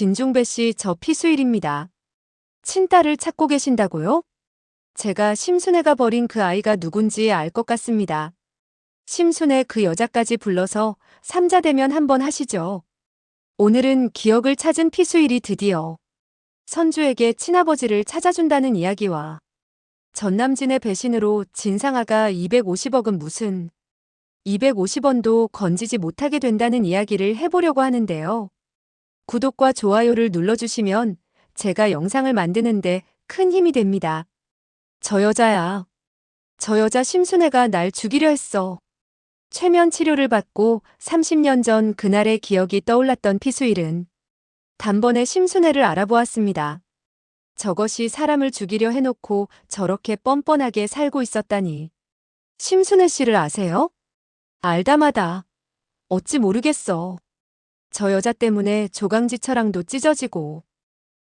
진중배 씨, 저 피수일입니다. 친딸을 찾고 계신다고요? 제가 심순애가 버린 그 아이가 누군지 알 것 같습니다. 심순애 그 여자까지 불러서 삼자 대면 한번 하시죠. 오늘은 기억을 찾은 피수일이 드디어 선주에게 친아버지를 찾아준다는 이야기와 전남진의 배신으로 진상아가 250억은 무슨 250원도 건지지 못하게 된다는 이야기를 해보려고 하는데요. 구독과 좋아요를 눌러주시면 제가 영상을 만드는데 큰 힘이 됩니다. 저 여자야. 저 여자 심순애가 날 죽이려 했어. 최면 치료를 받고 30년 전 그날의 기억이 떠올랐던 피수일은 단번에 심순애를 알아보았습니다. 저것이 사람을 죽이려 해놓고 저렇게 뻔뻔하게 살고 있었다니. 심순애 씨를 아세요? 알다마다. 어찌 모르겠어. 저 여자 때문에 조강지처랑도 찢어지고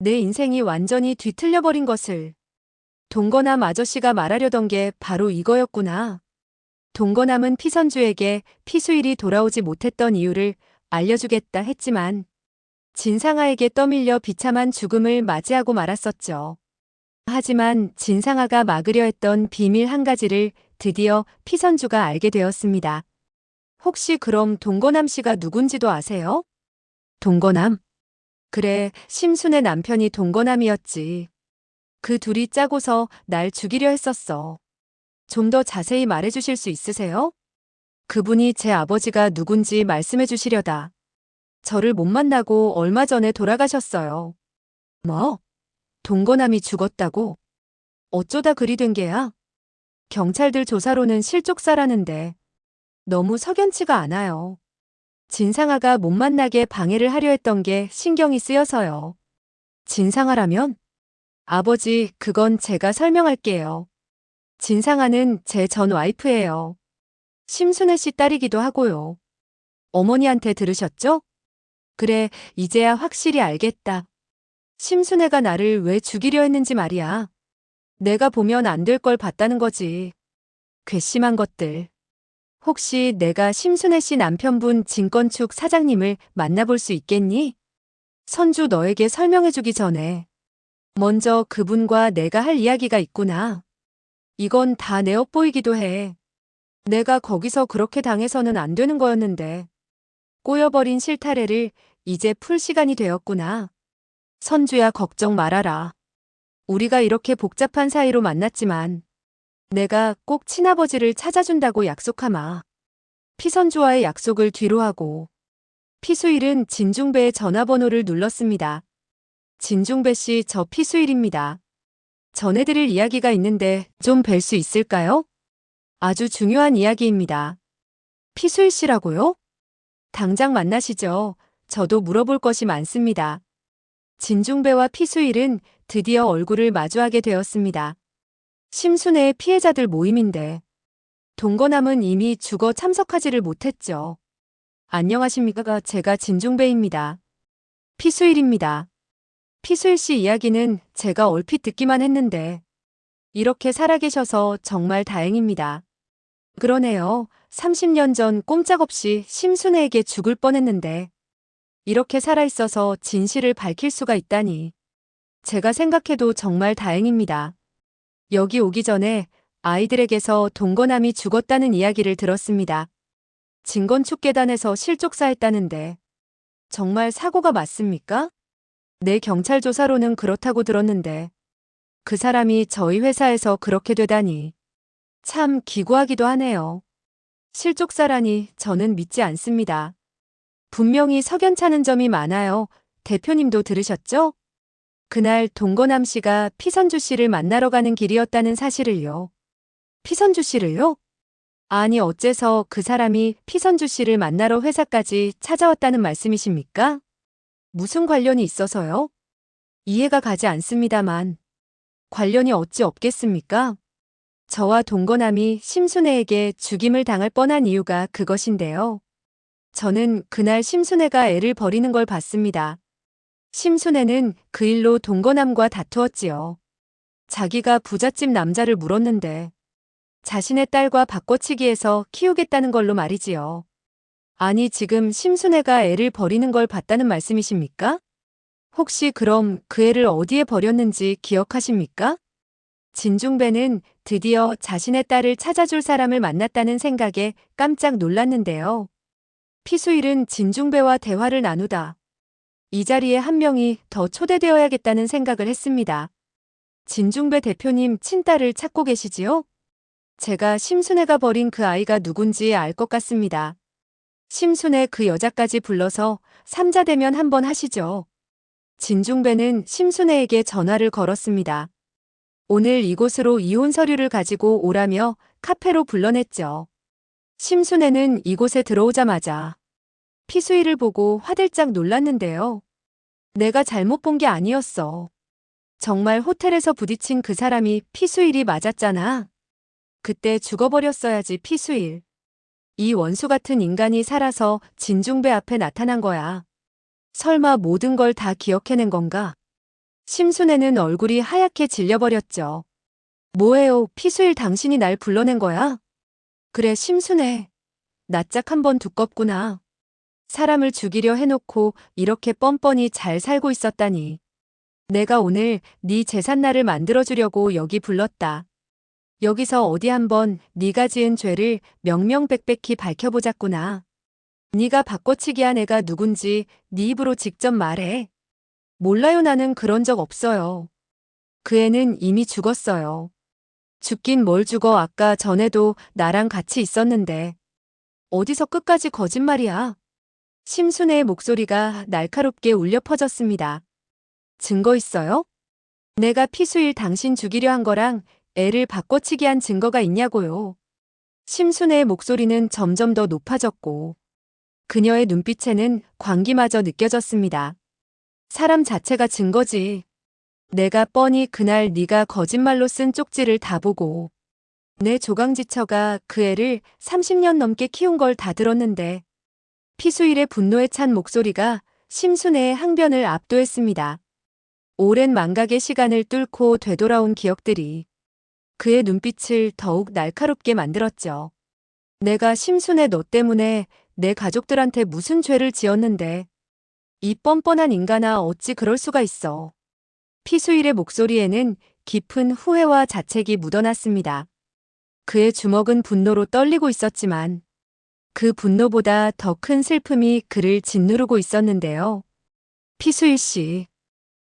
내 인생이 완전히 뒤틀려버린 것을 동거남 아저씨가 말하려던 게 바로 이거였구나. 동거남은 피선주에게 피수일이 돌아오지 못했던 이유를 알려주겠다 했지만 진상아에게 떠밀려 비참한 죽음을 맞이하고 말았었죠. 하지만 진상아가 막으려 했던 비밀 한 가지를 드디어 피선주가 알게 되었습니다. 혹시 그럼 동거남 씨가 누군지도 아세요? 동거남? 그래, 심순의 남편이 동거남이었지. 그 둘이 짜고서 날 죽이려 했었어. 좀 더 자세히 말해주실 수 있으세요? 그분이 제 아버지가 누군지 말씀해 주시려다. 저를 못 만나고 얼마 전에 돌아가셨어요. 뭐? 동거남이 죽었다고? 어쩌다 그리 된 게야? 경찰들 조사로는 실족사라는데 너무 석연치가 않아요. 진상아가 못 만나게 방해를 하려 했던 게 신경이 쓰여서요. 진상아라면? 아버지, 그건 제가 설명할게요. 진상아는 제 전 와이프예요. 심순애 씨 딸이기도 하고요. 어머니한테 들으셨죠? 그래, 이제야 확실히 알겠다. 심순애가 나를 왜 죽이려 했는지 말이야. 내가 보면 안 될 걸 봤다는 거지. 괘씸한 것들. 혹시 내가 심순애 씨 남편분 진건축 사장님을 만나볼 수 있겠니? 선주 너에게 설명해주기 전에 먼저 그분과 내가 할 이야기가 있구나. 이건 다 내 엿보이기도 해. 내가 거기서 그렇게 당해서는 안 되는 거였는데. 꼬여버린 실타래를 이제 풀 시간이 되었구나. 선주야, 걱정 말아라. 우리가 이렇게 복잡한 사이로 만났지만 내가 꼭 친아버지를 찾아준다고 약속하마. 피선주와의 약속을 뒤로 하고 피수일은 진중배의 전화번호를 눌렀습니다. 진중배 씨, 저 피수일입니다. 전해드릴 이야기가 있는데 좀 뵐 수 있을까요? 아주 중요한 이야기입니다. 피수일 씨라고요? 당장 만나시죠. 저도 물어볼 것이 많습니다. 진중배와 피수일은 드디어 얼굴을 마주하게 되었습니다. 심순애의 피해자들 모임인데 동거남은 이미 죽어 참석하지를 못했죠. 안녕하십니까, 제가 진중배입니다. 피수일입니다. 피수일 씨 이야기는 제가 얼핏 듣기만 했는데 이렇게 살아계셔서 정말 다행입니다. 그러네요. 30년 전 꼼짝없이 심순애에게 죽을 뻔했는데 이렇게 살아있어서 진실을 밝힐 수가 있다니. 제가 생각해도 정말 다행입니다. 여기 오기 전에 아이들에게서 동거남이 죽었다는 이야기를 들었습니다. 진건축계단에서 실족사했다는데 정말 사고가 맞습니까? 내 경찰 조사로는 그렇다고 들었는데 그 사람이 저희 회사에서 그렇게 되다니 참 기구하기도 하네요. 실족사라니 저는 믿지 않습니다. 분명히 석연찮은 점이 많아요. 대표님도 들으셨죠? 그날 동거남 씨가 피선주 씨를 만나러 가는 길이었다는 사실을요. 피선주 씨를요? 아니, 어째서 그 사람이 피선주 씨를 만나러 회사까지 찾아왔다는 말씀이십니까? 무슨 관련이 있어서요? 이해가 가지 않습니다만 관련이 어찌 없겠습니까? 저와 동거남이 심순애에게 죽임을 당할 뻔한 이유가 그것인데요. 저는 그날 심순애가 애를 버리는 걸 봤습니다. 심순애는 그 일로 동거남과 다투었지요. 자기가 부잣집 남자를 물었는데 자신의 딸과 바꿔치기해서 키우겠다는 걸로 말이지요. 아니, 지금 심순애가 애를 버리는 걸 봤다는 말씀이십니까? 혹시 그럼 그 애를 어디에 버렸는지 기억하십니까? 진중배는 드디어 자신의 딸을 찾아줄 사람을 만났다는 생각에 깜짝 놀랐는데요. 피수일은 진중배와 대화를 나누다 이 자리에 한 명이 더 초대되어야겠다는 생각을 했습니다. 진중배 대표님 친딸을 찾고 계시지요? 제가 심순애가 버린 그 아이가 누군지 알 것 같습니다. 심순애 그 여자까지 불러서 삼자 대면 한번 하시죠. 진중배는 심순애에게 전화를 걸었습니다. 오늘 이곳으로 이혼 서류를 가지고 오라며 카페로 불러냈죠. 심순애는 이곳에 들어오자마자 피수일을 보고 화들짝 놀랐는데요. 내가 잘못 본 게 아니었어. 정말 호텔에서 부딪힌 그 사람이 피수일이 맞았잖아. 그때 죽어버렸어야지 피수일. 이 원수 같은 인간이 살아서 진중배 앞에 나타난 거야. 설마 모든 걸 다 기억해낸 건가? 심순애는 얼굴이 하얗게 질려버렸죠. 뭐예요, 피수일 당신이 날 불러낸 거야? 그래, 심순애. 낯짝 한번 두껍구나. 사람을 죽이려 해놓고 이렇게 뻔뻔히 잘 살고 있었다니. 내가 오늘 네 제삿날을 만들어주려고 여기 불렀다. 여기서 어디 한번 네가 지은 죄를 명명백백히 밝혀보자꾸나. 네가 바꿔치기 한 애가 누군지 네 입으로 직접 말해. 몰라요, 나는 그런 적 없어요. 그 애는 이미 죽었어요. 죽긴 뭘 죽어, 아까 전에도 나랑 같이 있었는데. 어디서 끝까지 거짓말이야. 심순애의 목소리가 날카롭게 울려 퍼졌습니다. 증거 있어요? 내가 피수일 당신 죽이려 한 거랑 애를 바꿔치기 한 증거가 있냐고요. 심순애의 목소리는 점점 더 높아졌고 그녀의 눈빛에는 광기마저 느껴졌습니다. 사람 자체가 증거지. 내가 뻔히 그날 네가 거짓말로 쓴 쪽지를 다 보고 내 조강지처가 그 애를 30년 넘게 키운 걸 다 들었는데. 피수일의 분노에 찬 목소리가 심순애의 항변을 압도했습니다. 오랜 망각의 시간을 뚫고 되돌아온 기억들이 그의 눈빛을 더욱 날카롭게 만들었죠. 내가 심순애 너 때문에 내 가족들한테 무슨 죄를 지었는데. 이 뻔뻔한 인간아, 어찌 그럴 수가 있어. 피수일의 목소리에는 깊은 후회와 자책이 묻어났습니다. 그의 주먹은 분노로 떨리고 있었지만 그 분노보다 더 큰 슬픔이 그를 짓누르고 있었는데요. 피수일 씨,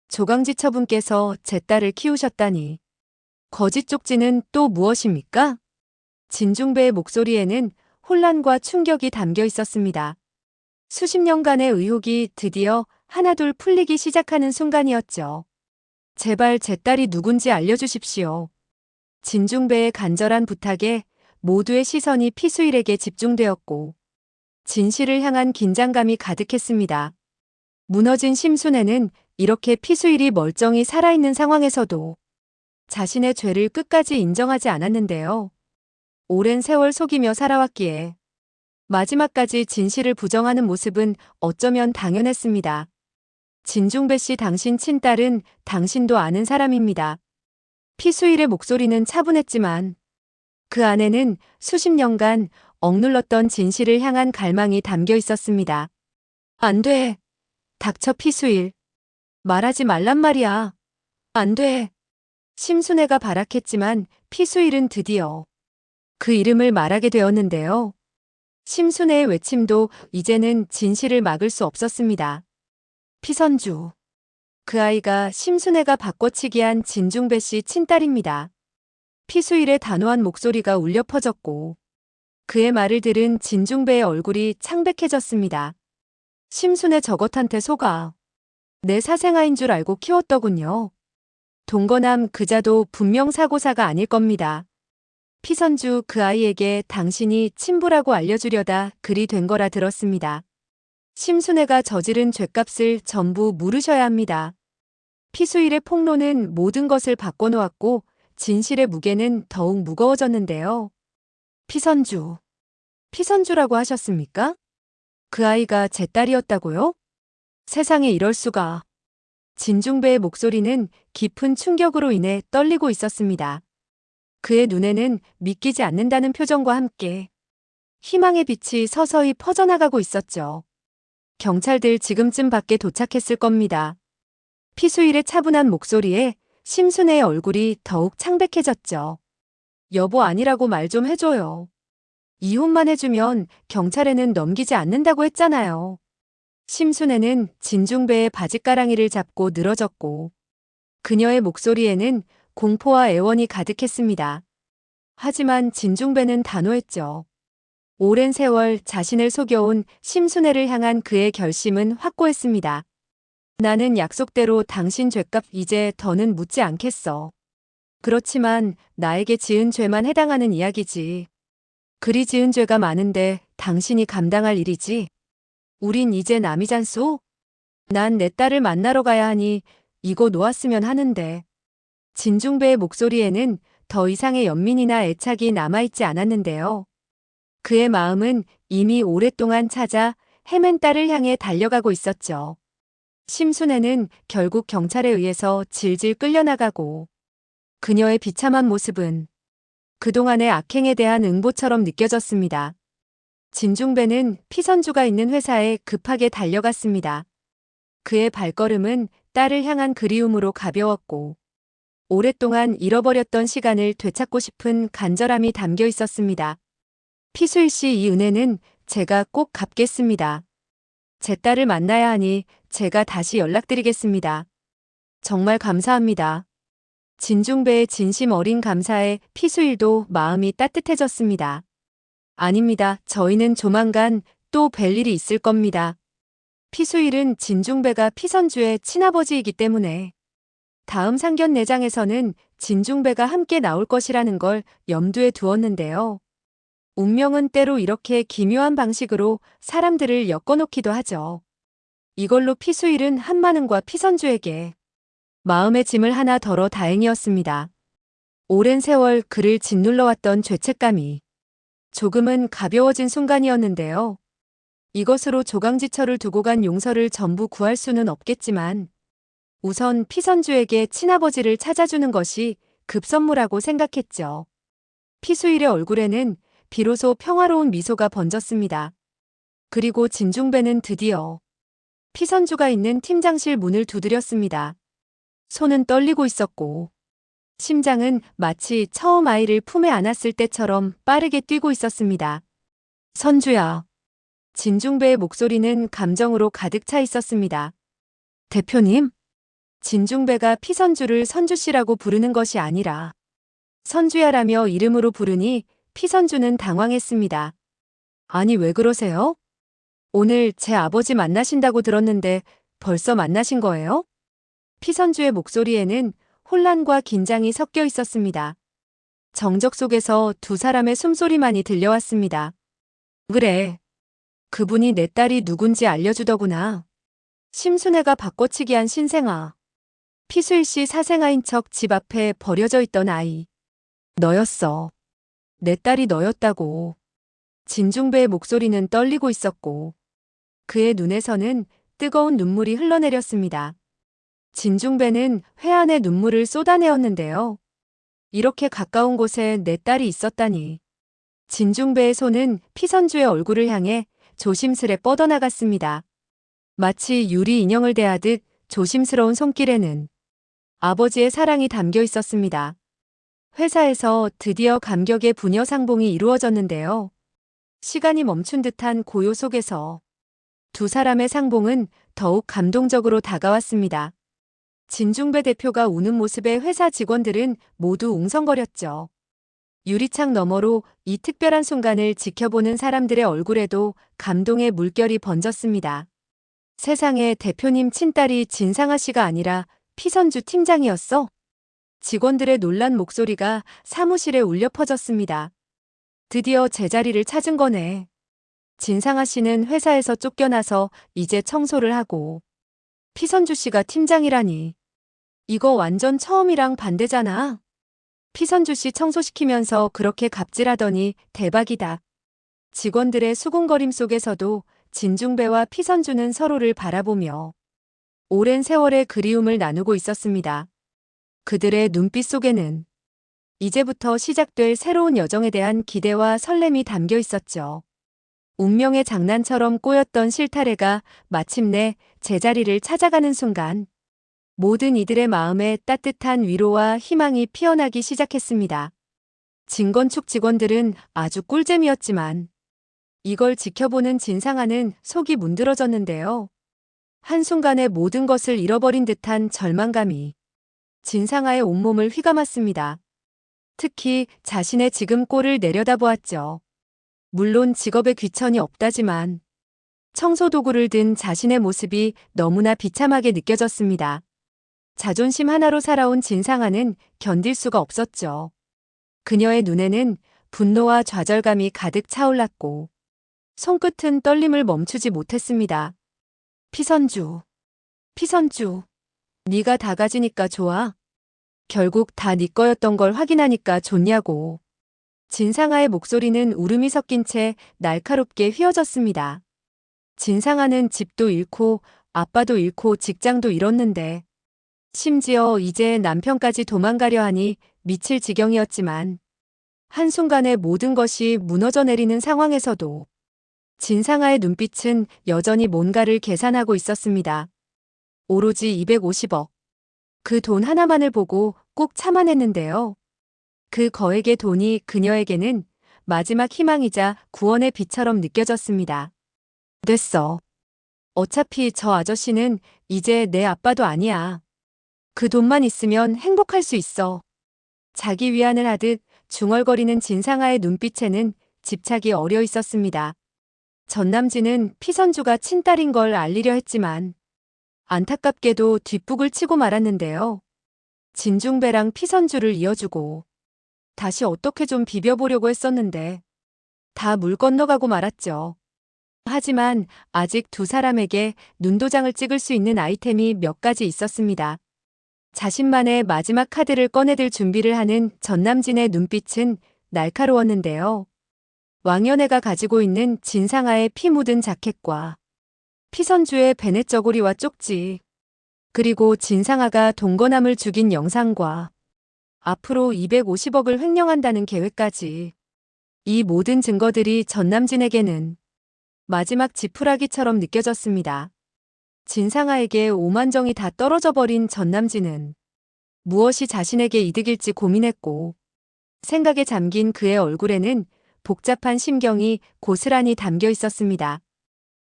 조강지처분께서 제 딸을 키우셨다니. 거짓 쪽지는 또 무엇입니까? 진중배의 목소리에는 혼란과 충격이 담겨 있었습니다. 수십 년간의 의혹이 드디어 하나둘 풀리기 시작하는 순간이었죠. 제발 제 딸이 누군지 알려주십시오. 진중배의 간절한 부탁에 모두의 시선이 피수일에게 집중되었고 진실을 향한 긴장감이 가득했습니다. 무너진 심순애는 이렇게 피수일이 멀쩡히 살아있는 상황에서도 자신의 죄를 끝까지 인정하지 않았는데요. 오랜 세월 속이며 살아왔기에 마지막까지 진실을 부정하는 모습은 어쩌면 당연했습니다. 진중배 씨, 당신 친딸은 당신도 아는 사람입니다. 피수일의 목소리는 차분했지만 그 안에는 수십 년간 억눌렀던 진실을 향한 갈망이 담겨 있었습니다. 안 돼. 닥쳐, 피수일. 말하지 말란 말이야. 안 돼. 심순애가 발악했지만 피수일은 드디어 그 이름을 말하게 되었는데요. 심순애의 외침도 이제는 진실을 막을 수 없었습니다. 피선주. 그 아이가 심순애가 바꿔치기한 진중배 씨 친딸입니다. 피수일의 단호한 목소리가 울려 퍼졌고 그의 말을 들은 진중배의 얼굴이 창백해졌습니다. 심순애 저것한테 속아. 내 사생아인 줄 알고 키웠더군요. 동거남 그자도 분명 사고사가 아닐 겁니다. 피선주, 그 아이에게 당신이 친부라고 알려주려다 그리 된 거라 들었습니다. 심순애가 저지른 죗값을 전부 물으셔야 합니다. 피수일의 폭로는 모든 것을 바꿔놓았고 진실의 무게는 더욱 무거워졌는데요. 피선주. 피선주라고 하셨습니까? 그 아이가 제 딸이었다고요? 세상에, 이럴 수가. 진중배의 목소리는 깊은 충격으로 인해 떨리고 있었습니다. 그의 눈에는 믿기지 않는다는 표정과 함께 희망의 빛이 서서히 퍼져나가고 있었죠. 경찰들 지금쯤 밖에 도착했을 겁니다. 피수일의 차분한 목소리에 심순애의 얼굴이 더욱 창백해졌죠. 여보 아니라고 말 좀 해줘요. 이혼만 해주면 경찰에는 넘기지 않는다고 했잖아요. 심순애는 진중배의 바짓가랑이를 잡고 늘어졌고 그녀의 목소리에는 공포와 애원이 가득했습니다. 하지만 진중배는 단호했죠. 오랜 세월 자신을 속여온 심순애를 향한 그의 결심은 확고했습니다. 나는 약속대로 당신 죗값 이제 더는 묻지 않겠어. 그렇지만 나에게 지은 죄만 해당하는 이야기지. 그리 지은 죄가 많은데 당신이 감당할 일이지. 우린 이제 남이잖소? 난 내 딸을 만나러 가야 하니 이고 놓았으면 하는데. 진중배의 목소리에는 더 이상의 연민이나 애착이 남아있지 않았는데요. 그의 마음은 이미 오랫동안 찾아 헤맨 딸을 향해 달려가고 있었죠. 심순애는 결국 경찰에 의해서 질질 끌려나가고 그녀의 비참한 모습은 그동안의 악행에 대한 응보처럼 느껴졌습니다. 진중배는 피선주가 있는 회사에 급하게 달려갔습니다. 그의 발걸음은 딸을 향한 그리움으로 가벼웠고 오랫동안 잃어버렸던 시간을 되찾고 싶은 간절함이 담겨 있었습니다. 피수일 씨 이 은혜는 제가 꼭 갚겠습니다. 제 딸을 만나야 하니 제가 다시 연락드리겠습니다. 정말 감사합니다. 진중배의 진심 어린 감사에 피수일도 마음이 따뜻해졌습니다. 아닙니다. 저희는 조만간 또 뵐 일이 있을 겁니다. 피수일은 진중배가 피선주의 친아버지이기 때문에 다음 상견례장에서는 진중배가 함께 나올 것이라는 걸 염두에 두었는데요. 운명은 때로 이렇게 기묘한 방식으로 사람들을 엮어놓기도 하죠. 이걸로 피수일은 한마는과 피선주에게 마음의 짐을 하나 덜어 다행이었습니다. 오랜 세월 그를 짓눌러왔던 죄책감이 조금은 가벼워진 순간이었는데요. 이것으로 조강지처를 두고 간 용서를 전부 구할 수는 없겠지만 우선 피선주에게 친아버지를 찾아주는 것이 급선무라고 생각했죠. 피수일의 얼굴에는 비로소 평화로운 미소가 번졌습니다. 그리고 진중배는 드디어 피선주가 있는 팀장실 문을 두드렸습니다. 손은 떨리고 있었고 심장은 마치 처음 아이를 품에 안았을 때처럼 빠르게 뛰고 있었습니다. 선주야. 진중배의 목소리는 감정으로 가득 차 있었습니다. 대표님? 진중배가 피선주를 선주씨라고 부르는 것이 아니라 선주야라며 이름으로 부르니 피선주는 당황했습니다. 아니 왜 그러세요? 오늘 제 아버지 만나신다고 들었는데 벌써 만나신 거예요? 피선주의 목소리에는 혼란과 긴장이 섞여 있었습니다. 정적 속에서 두 사람의 숨소리만이 들려왔습니다. 그래. 그분이 내 딸이 누군지 알려주더구나. 심순애가 바꿔치기 한 신생아. 피수일 씨 사생아인 척 집 앞에 버려져 있던 아이. 너였어. 내 딸이 너였다고. 진중배의 목소리는 떨리고 있었고 그의 눈에서는 뜨거운 눈물이 흘러내렸습니다. 진중배는 회한의 눈물을 쏟아내었는데요. 이렇게 가까운 곳에 내 딸이 있었다니. 진중배의 손은 피선주의 얼굴을 향해 조심스레 뻗어나갔습니다. 마치 유리 인형을 대하듯 조심스러운 손길에는 아버지의 사랑이 담겨 있었습니다. 회사에서 드디어 감격의 부녀 상봉이 이루어졌는데요. 시간이 멈춘 듯한 고요 속에서 두 사람의 상봉은 더욱 감동적으로 다가왔습니다. 진중배 대표가 우는 모습에 회사 직원들은 모두 웅성거렸죠. 유리창 너머로 이 특별한 순간을 지켜보는 사람들의 얼굴에도 감동의 물결이 번졌습니다. 세상에 대표님 친딸이 진상아 씨가 아니라 피선주 팀장이었어? 직원들의 놀란 목소리가 사무실에 울려 퍼졌습니다. 드디어 제자리를 찾은 거네. 진상아 씨는 회사에서 쫓겨나서 이제 청소를 하고 피선주 씨가 팀장이라니. 이거 완전 처음이랑 반대잖아. 피선주 씨 청소시키면서 그렇게 갑질하더니 대박이다. 직원들의 수군거림 속에서도 진중배와 피선주는 서로를 바라보며 오랜 세월의 그리움을 나누고 있었습니다. 그들의 눈빛 속에는 이제부터 시작될 새로운 여정에 대한 기대와 설렘이 담겨 있었죠. 운명의 장난처럼 꼬였던 실타래가 마침내 제자리를 찾아가는 순간 모든 이들의 마음에 따뜻한 위로와 희망이 피어나기 시작했습니다. 진건축 직원들은 아주 꿀잼이었지만 이걸 지켜보는 진상아는 속이 문드러졌는데요. 한순간에 모든 것을 잃어버린 듯한 절망감이 진상아의 온몸을 휘감았습니다. 특히 자신의 지금 꼴을 내려다보았죠. 물론 직업에 귀천이 없다지만 청소도구를 든 자신의 모습이 너무나 비참하게 느껴졌습니다. 자존심 하나로 살아온 진상아는 견딜 수가 없었죠. 그녀의 눈에는 분노와 좌절감이 가득 차올랐고 손끝은 떨림을 멈추지 못했습니다. 피선주, 피선주, 네가 다 가지니까 좋아. 결국 다 네 거였던 걸 확인하니까 좋냐고. 진상아의 목소리는 울음이 섞인 채 날카롭게 휘어졌습니다. 진상아는 집도 잃고 아빠도 잃고 직장도 잃었는데 심지어 이제 남편까지 도망가려 하니 미칠 지경이었지만 한순간에 모든 것이 무너져 내리는 상황에서도 진상아의 눈빛은 여전히 뭔가를 계산하고 있었습니다. 오로지 250억. 그 돈 하나만을 보고 꼭 참아냈는데요. 그 거액의 돈이 그녀에게는 마지막 희망이자 구원의 빛처럼 느껴졌습니다. 됐어. 어차피 저 아저씨는 이제 내 아빠도 아니야. 그 돈만 있으면 행복할 수 있어. 자기 위안을 하듯 중얼거리는 진상아의 눈빛에는 집착이 어려 있었습니다. 전남진은 피선주가 친딸인 걸 알리려 했지만 안타깝게도 뒷북을 치고 말았는데요. 진중배랑 피선주를 이어주고 다시 어떻게 좀 비벼보려고 했었는데 다 물 건너가고 말았죠. 하지만 아직 두 사람에게 눈도장을 찍을 수 있는 아이템이 몇 가지 있었습니다. 자신만의 마지막 카드를 꺼내들 준비를 하는 전남진의 눈빛은 날카로웠는데요. 왕연애가 가지고 있는 진상아의 피 묻은 자켓과 피선주의 베넷 저고리와 쪽지, 그리고 진상아가 동거남을 죽인 영상과 앞으로 250억을 횡령한다는 계획까지, 이 모든 증거들이 전남진에게는 마지막 지푸라기처럼 느껴졌습니다. 진상아에게 오만정이 다 떨어져 버린 전남진은 무엇이 자신에게 이득일지 고민했고 생각에 잠긴 그의 얼굴에는 복잡한 심경이 고스란히 담겨 있었습니다.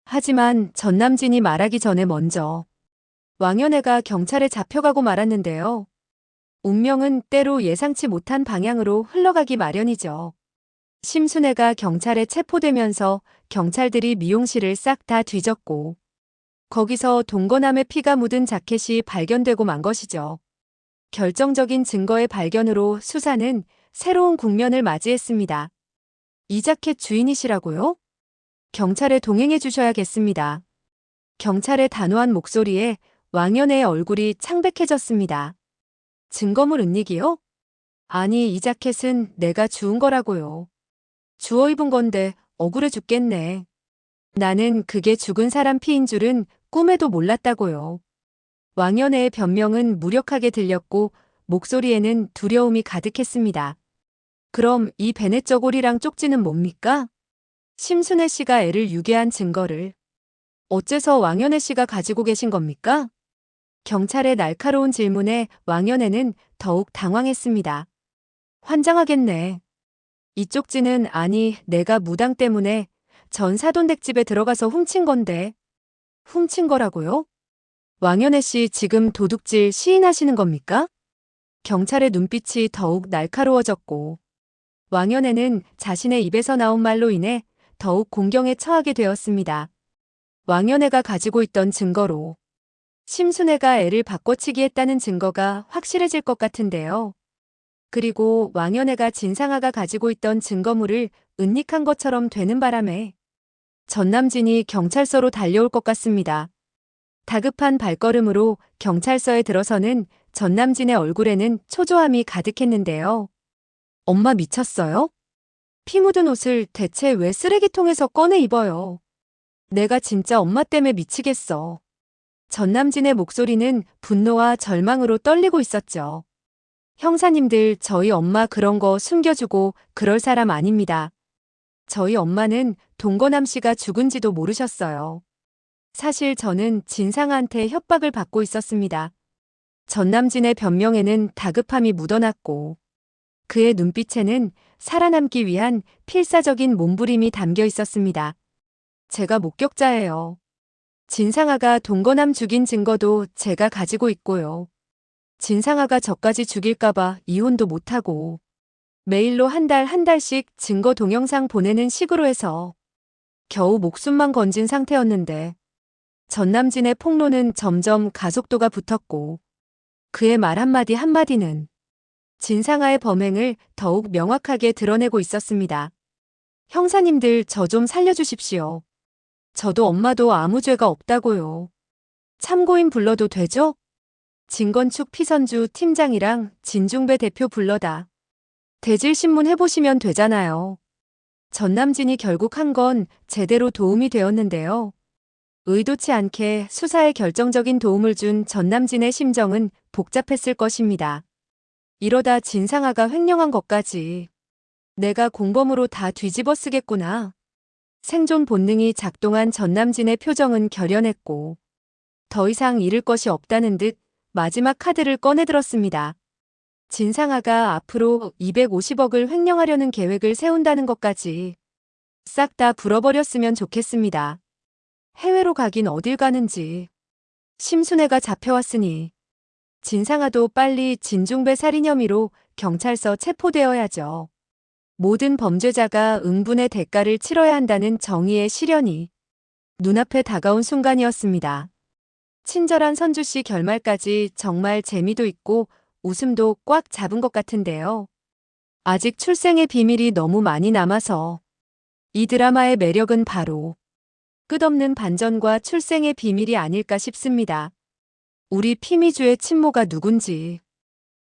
하지만 전남진이 말하기 전에 먼저 왕연애가 경찰에 잡혀가고 말았는데요. 운명은 때로 예상치 못한 방향으로 흘러가기 마련이죠. 심순애가 경찰에 체포되면서 경찰들이 미용실을 싹 다 뒤졌고 거기서 동거남의 피가 묻은 자켓이 발견되고 만 것이죠. 결정적인 증거의 발견으로 수사는 새로운 국면을 맞이했습니다. 이 자켓 주인이시라고요? 경찰에 동행해 주셔야겠습니다. 경찰의 단호한 목소리에 왕연애의 얼굴이 창백해졌습니다. 증거물 은닉이요? 아니, 이 자켓은 내가 주운 거라고요. 주워 입은 건데 억울해 죽겠네. 나는 그게 죽은 사람 피인 줄은 꿈에도 몰랐다고요. 왕연애의 변명은 무력하게 들렸고 목소리에는 두려움이 가득했습니다. 그럼 이 베넷 저고리랑 쪽지는 뭡니까? 심순애 씨가 애를 유괴한 증거를 어째서 왕연애 씨가 가지고 계신 겁니까? 경찰의 날카로운 질문에 왕연애는 더욱 당황했습니다. 환장하겠네. 이 쪽지는 아니, 내가 무당 때문에 전 사돈댁집에 들어가서 훔친 건데. 훔친 거라고요? 왕연애 씨 지금 도둑질 시인하시는 겁니까? 경찰의 눈빛이 더욱 날카로워졌고 왕연애는 자신의 입에서 나온 말로 인해 더욱 공경에 처하게 되었습니다. 왕연애가 가지고 있던 증거로 심순애가 애를 바꿔치기 했다는 증거가 확실해질 것 같은데요. 그리고 왕연애가 진상아가 가지고 있던 증거물을 은닉한 것처럼 되는 바람에 전남진이 경찰서로 달려올 것 같습니다. 다급한 발걸음으로 경찰서에 들어서는 전남진의 얼굴에는 초조함이 가득했는데요. 엄마 미쳤어요? 피 묻은 옷을 대체 왜 쓰레기통에서 꺼내 입어요? 내가 진짜 엄마 때문에 미치겠어. 전남진의 목소리는 분노와 절망으로 떨리고 있었죠. 형사님들, 저희 엄마 그런 거 숨겨주고 그럴 사람 아닙니다. 저희 엄마는 동거남 씨가 죽은지도 모르셨어요. 사실 저는 진상아한테 협박을 받고 있었습니다. 전남진의 변명에는 다급함이 묻어났고 그의 눈빛에는 살아남기 위한 필사적인 몸부림이 담겨 있었습니다. 제가 목격자예요. 진상아가 동거남 죽인 증거도 제가 가지고 있고요. 진상아가 저까지 죽일까봐 이혼도 못하고 메일로 한 달씩 증거 동영상 보내는 식으로 해서 겨우 목숨만 건진 상태였는데 전남진의 폭로는 점점 가속도가 붙었고 그의 말 한마디 한마디는 진상아의 범행을 더욱 명확하게 드러내고 있었습니다. 형사님들 저 좀 살려주십시오. 저도 엄마도 아무 죄가 없다고요. 참고인 불러도 되죠? 진건축 피선주 팀장이랑 진중배 대표 불러다 대질신문 해보시면 되잖아요. 전남진이 결국 한 건 제대로 도움이 되었는데요. 의도치 않게 수사에 결정적인 도움을 준 전남진의 심정은 복잡했을 것입니다. 이러다 진상아가 횡령한 것까지 내가 공범으로 다 뒤집어 쓰겠구나. 생존 본능이 작동한 전남진의 표정은 결연했고 더 이상 잃을 것이 없다는 듯 마지막 카드를 꺼내들었습니다. 진상아가 앞으로 250억을 횡령하려는 계획을 세운다는 것까지 싹 다 불어버렸으면 좋겠습니다. 해외로 가긴 어딜 가는지. 심순애가 잡혀왔으니 진상아도 빨리 진중배 살인 혐의로 경찰서 체포되어야죠. 모든 범죄자가 응분의 대가를 치러야 한다는 정의의 실현이 눈앞에 다가온 순간이었습니다. 친절한 선주씨 결말까지 정말 재미도 있고 웃음도 꽉 잡은 것 같은데요. 아직 출생의 비밀이 너무 많이 남아서 이 드라마의 매력은 바로 끝없는 반전과 출생의 비밀이 아닐까 싶습니다. 우리 피미주의 친모가 누군지,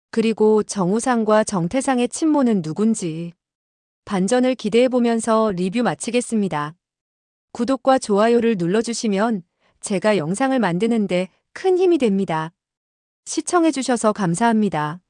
그리고 정우상과 정태상의 친모는 누군지 반전을 기대해보면서 리뷰 마치겠습니다. 구독과 좋아요를 눌러주시면 제가 영상을 만드는데 큰 힘이 됩니다. 시청해주셔서 감사합니다.